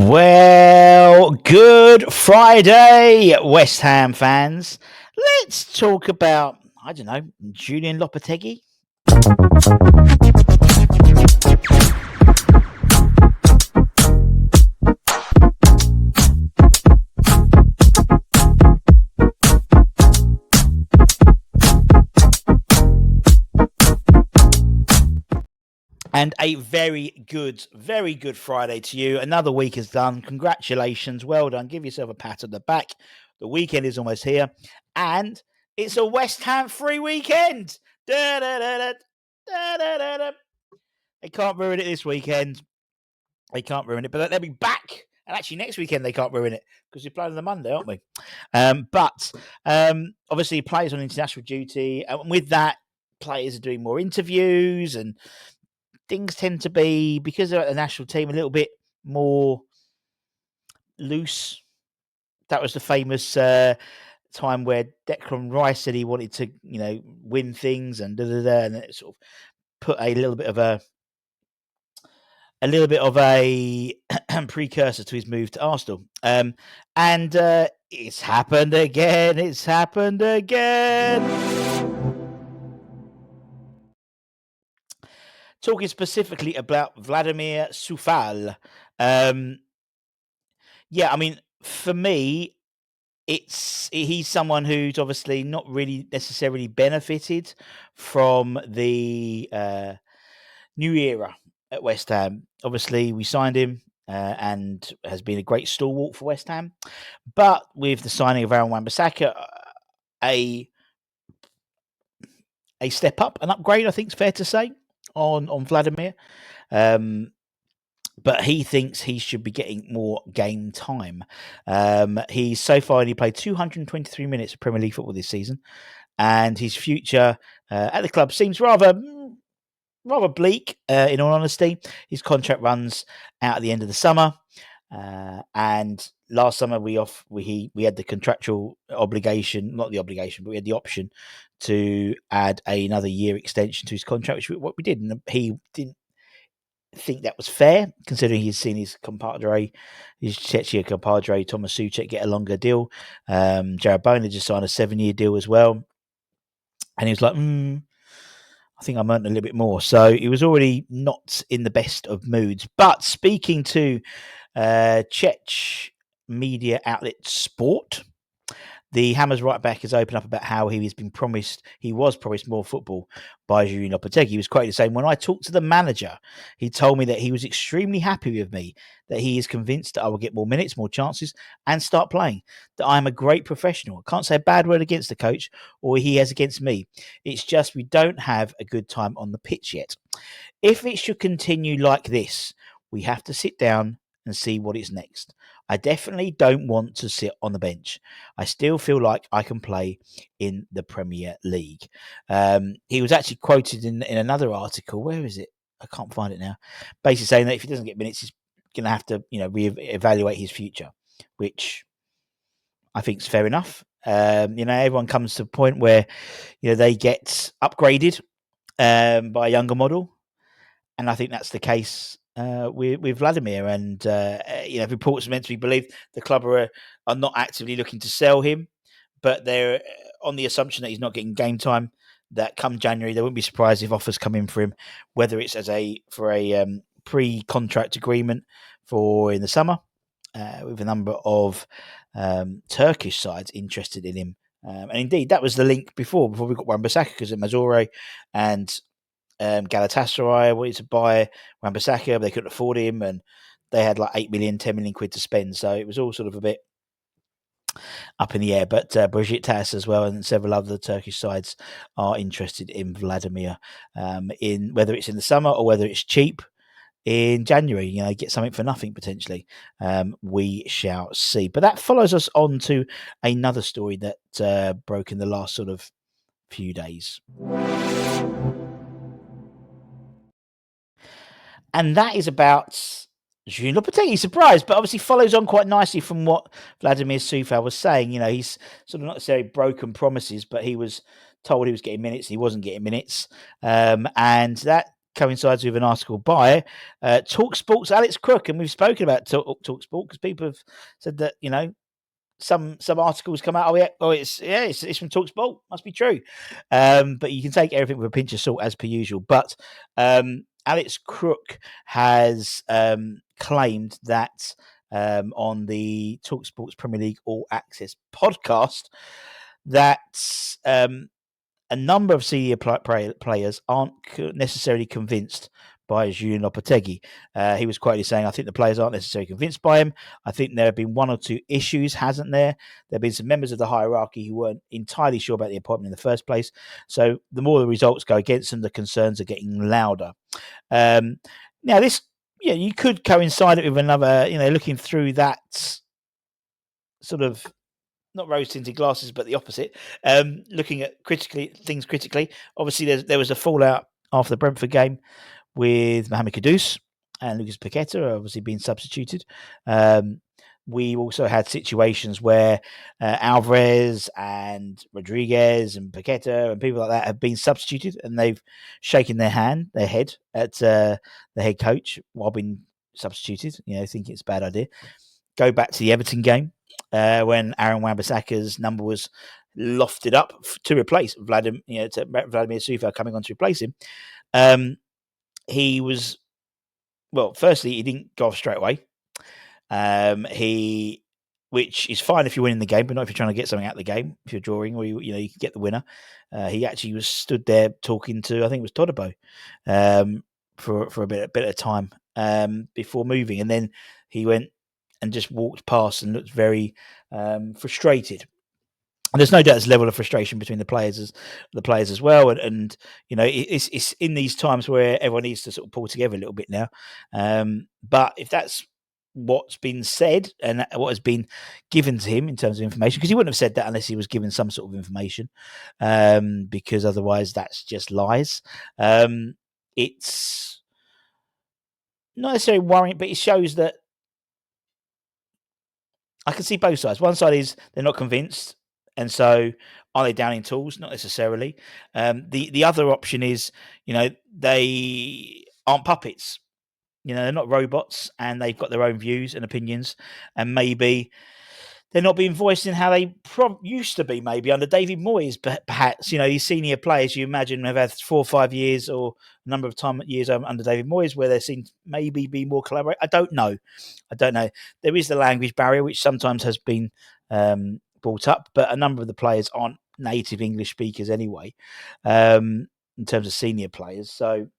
Well, good Friday, West Ham fans. Let's talk about, I don't know, Julian Lopetegui. And a very good Friday to you. Another week is done. Congratulations. Well done. Give yourself a pat on the back. The weekend is almost here. And it's a West Ham free weekend. Da, da, da, da, da, da, da, da. They can't ruin it this weekend. They can't ruin it. But they'll be back. And actually, next weekend, they can't ruin it because we're playing on the Monday, aren't we? But obviously, players on international duty. And with that, players are doing more interviews and things tend to be, because they're at the national team, a little bit more loose. That was the famous time where Declan Rice said he wanted to, win things and and it sort of put a little bit of a precursor to his move to Arsenal. And it's happened again. It's happened again. Talking specifically about Vladimir Coufal. Yeah, I mean, for me, he's someone who's obviously not really necessarily benefited from the new era at West Ham. Obviously, we signed him and has been a great stalwart for West Ham. But with the signing of Wan-Bissaka, a step up, an upgrade, I think it's fair to say, on Vladimir. But he thinks he should be getting more game time. He's so far only played 223 minutes of Premier League football this season, and his future at the club seems rather bleak. In all honesty, his contract runs out at the end of the summer, and last summer we had the contractual obligation, not the obligation, but we had the option to add another year extension to his contract, which what we did, and he didn't think that was fair, considering he's seen his compadre, his Czechia compadre Thomas Souček get a longer deal. Jared Bowen just signed a 7-year deal as well, and he was like, I think I'm earning a little bit more. So he was already not in the best of moods. But speaking to Czech media outlet Sport, the Hammers right back has opened up about how he was promised more football by Julian Lopetegui. He was quoted saying, "When I talked to the manager, he told me that he was extremely happy with me, that he is convinced that I will get more minutes, more chances, and start playing, that I am a great professional. I can't say a bad word against the coach or he has against me. It's just we don't have a good time on the pitch yet. If it should continue like this, we have to sit down and see what is next. I definitely don't want to sit on the bench. I still feel like I can play in the Premier League." He was actually quoted in another article. Where is it? I can't find it now. Basically saying that if he doesn't get minutes, he's going to have to, reevaluate his future, which I think is fair enough. Everyone comes to a point where, they get upgraded by a younger model. And I think that's the case with Vladimir, and reports are meant to be believed the club are not actively looking to sell him, but they're on the assumption that he's not getting game time. That come January, they wouldn't be surprised if offers come in for him, whether it's for a pre-contract agreement for in the summer, with a number of Turkish sides interested in him. And indeed, that was the link before we got Wan-Bissaka, because Mazzoure and Galatasaray wanted to buy Wan-Bissaka, but they couldn't afford him, and they had like 8 million, 10 million quid to spend. So it was all sort of a bit up in the air. But Beşiktaş as well, and several other Turkish sides are interested in Vladimir, in whether it's in the summer or whether it's cheap in January. Get something for nothing potentially. We shall see. But that follows us on to another story that broke in the last sort of few days. And that is about Julian Lopetegui. Surprised, but obviously follows on quite nicely from what Vladimir Coufal was saying. He's sort of not necessarily broken promises, but he was told he was getting minutes. He wasn't getting minutes. And that coincides with an article by TalkSport's Alex Crook, and we've spoken about TalkSport because people have said that some articles come out. It's from TalkSport. Must be true, but you can take everything with a pinch of salt as per usual. But Alex Crook has claimed that on the TalkSport's Premier League All Access podcast that a number of senior players aren't necessarily convinced by Julian Lopetegui. He was quoted saying, I think the players aren't necessarily convinced by him. I think there have been one or two issues, hasn't there? There have been some members of the hierarchy who weren't entirely sure about the appointment in the first place. So the more the results go against them, the concerns are getting louder. Now, this, you could coincide it with another, looking through that sort of, not rose-tinted glasses, but the opposite. Looking at things critically. Obviously, there was a fallout after the Brentford game with Mohamed Kudus and Lucas Paqueta obviously being substituted. We also had situations where Alvarez and Rodriguez and Paqueta and people like that have been substituted, and they've shaken their head at the head coach while being substituted. Thinking it's a bad idea. Go back to the Everton game. When Aaron Wan-Bissaka's number was lofted up to replace Vladimir Coufal coming on to replace him. He was, firstly, he didn't go off straight away. Which is fine if you're winning the game, but not if you're trying to get something out of the game. If you're drawing, or you can get the winner. He actually was stood there talking to, I think it was Todibo, for a bit of time before moving, and then he went and just walked past and looked very frustrated. And there's no doubt there's a level of frustration between the players as well. And it's in these times where everyone needs to sort of pull together a little bit now. But if that's what's been said and what has been given to him in terms of information, because he wouldn't have said that unless he was given some sort of information, because otherwise that's just lies. It's not necessarily worrying, but it shows that I can see both sides. One side is they're not convinced, and so are they down in tools? Not necessarily. The other option is, they aren't puppets. They're not robots, and they've got their own views and opinions, and maybe they're not being voiced in how they used to be, maybe under David Moyes, perhaps. These senior players you imagine have had 4 or 5 years or a number of years under David Moyes where they seem to maybe be more collaborate. I don't know. There is the language barrier, which sometimes has been brought up, but a number of the players aren't native English speakers anyway, in terms of senior players. So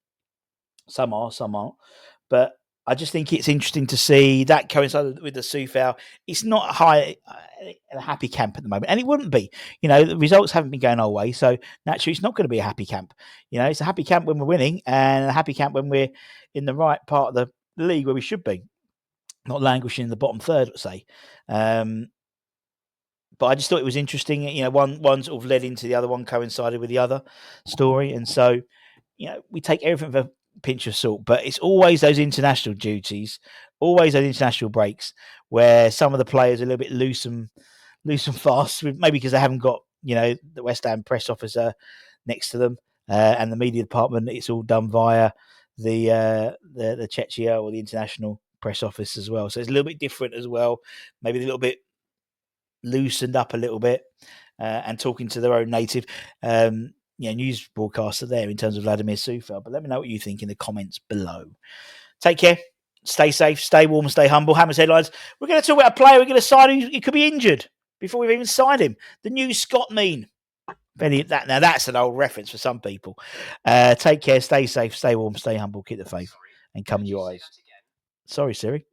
some are, some aren't. But I just think it's interesting to see that coincide with the Coufal. It's not a happy camp at the moment, and it wouldn't be. The results haven't been going our way, so naturally it's not going to be a happy camp. It's a happy camp when we're winning, and a happy camp when we're in the right part of the league where we should be, not languishing in the bottom third, let's say. But I just thought it was interesting. One sort of led into the other, one coincided with the other story, and so we take everything with a pinch of salt, but it's always those international duties, always those international breaks where some of the players are a little bit loose and fast, maybe because they haven't got the West Ham press officer next to them and the media department. It's all done via the 𝙍𝙀𝙋𝙋 or the international press office as well, so it's a little bit different as well, maybe a little bit loosened up a little bit and talking to their own native news broadcaster there in terms of Vladimir Coufal. But let me know what you think in the comments below. Take care, stay safe, stay warm, stay humble. Hammers Headlines. We're going to talk about a player we're going to sign who could be injured before we've even signed him. The new Scott Mean. Now that's an old reference for some people. Take care, stay safe, stay warm, stay humble, keep the faith, and come your eyes. Sorry, Siri.